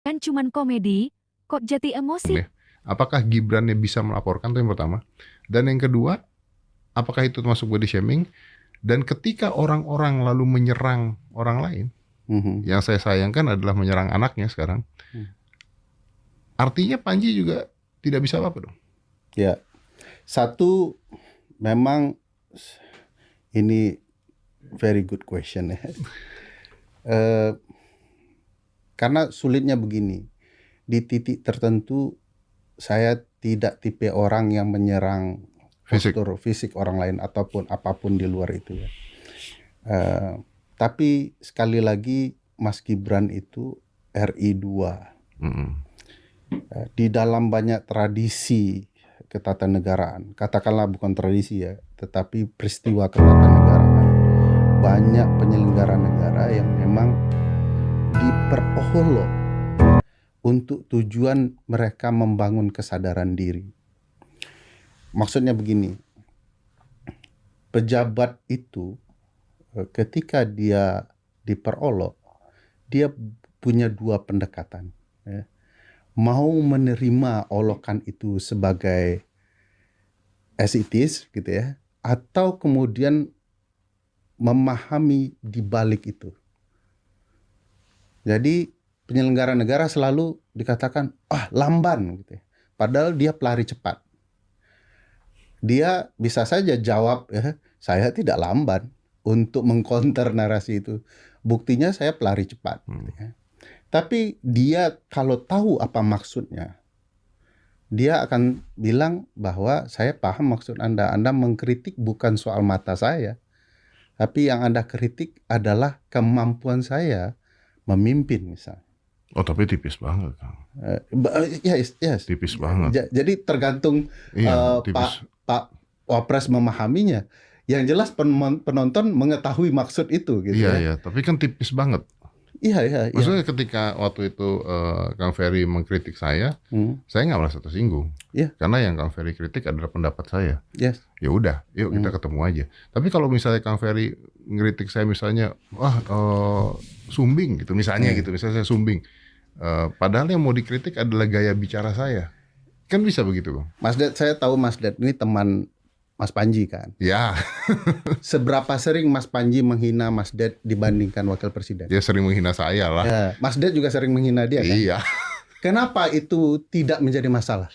Kan cuman komedi, kok jadi emosi? Ya. Apakah Gibrannya bisa melaporkan, itu yang pertama. Dan yang kedua, apakah itu termasuk body shaming? Dan ketika orang-orang lalu menyerang orang lain, yang saya sayangkan adalah menyerang anaknya sekarang. Artinya Panji juga tidak bisa apa-apa dong. Ya, satu memang ini very good question ya. Karena sulitnya begini, di titik tertentu saya tidak tipe orang yang menyerang postur fisik orang lain ataupun apapun di luar itu ya. Tapi sekali lagi Mas Gibran itu RI 2. Di dalam banyak tradisi ketatanegaraan, katakanlah bukan tradisi ya, tetapi peristiwa ketatanegaraan, banyak penyelenggara negara yang memang diperolok untuk tujuan mereka membangun kesadaran diri. Maksudnya begini, pejabat itu ketika dia diperolok, dia punya dua pendekatan. Ya. Mau menerima olokan itu sebagai as it is, gitu ya, atau kemudian memahami di balik itu. Jadi penyelenggara negara selalu dikatakan lamban gitu ya. Padahal dia pelari cepat. Dia bisa saja jawab ya, saya tidak lamban untuk mengcounter narasi itu. Buktinya saya pelari cepat gitu ya. Tapi dia kalau tahu apa maksudnya, dia akan bilang bahwa saya paham maksud Anda. Anda mengkritik bukan soal mata saya, tapi yang Anda kritik adalah kemampuan saya memimpin misalnya. Oh, tapi tipis banget, Kang. Yes. Tipis banget. Jadi tergantung Pak Wapres memahaminya. Yang jelas penonton mengetahui maksud itu gitu ya. Iya, tapi kan tipis banget. Iya. Maksudnya ketika waktu itu Kang Ferry mengkritik saya nggak merasa tersinggung. Iya. Karena yang Kang Ferry kritik adalah pendapat saya. Yes. Ya udah, yuk kita ketemu aja. Tapi kalau misalnya Kang Ferry ngeritik saya misalnya, sumbing gitu misalnya saya sumbing. Padahal yang mau dikritik adalah gaya bicara saya. Kan bisa begitu, Bang. Mas Ded, saya tahu Mas Ded ini teman Mas Panji kan. Ya. Seberapa sering Mas Panji menghina Mas Ded dibandingkan wakil presiden? Dia sering menghina saya lah. Ya, Mas Ded juga sering menghina dia kan? Iya. Kenapa itu tidak menjadi masalah?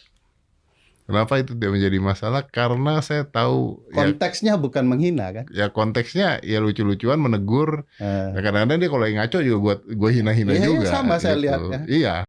Kenapa itu tidak menjadi masalah? Karena saya tahu konteksnya bukan menghina kan? Ya konteksnya ya lucu-lucuan, menegur. Kadang-kadang dia kalau ngaco juga gue hina-hina juga. Iya, sama saya lihat ya. Iya.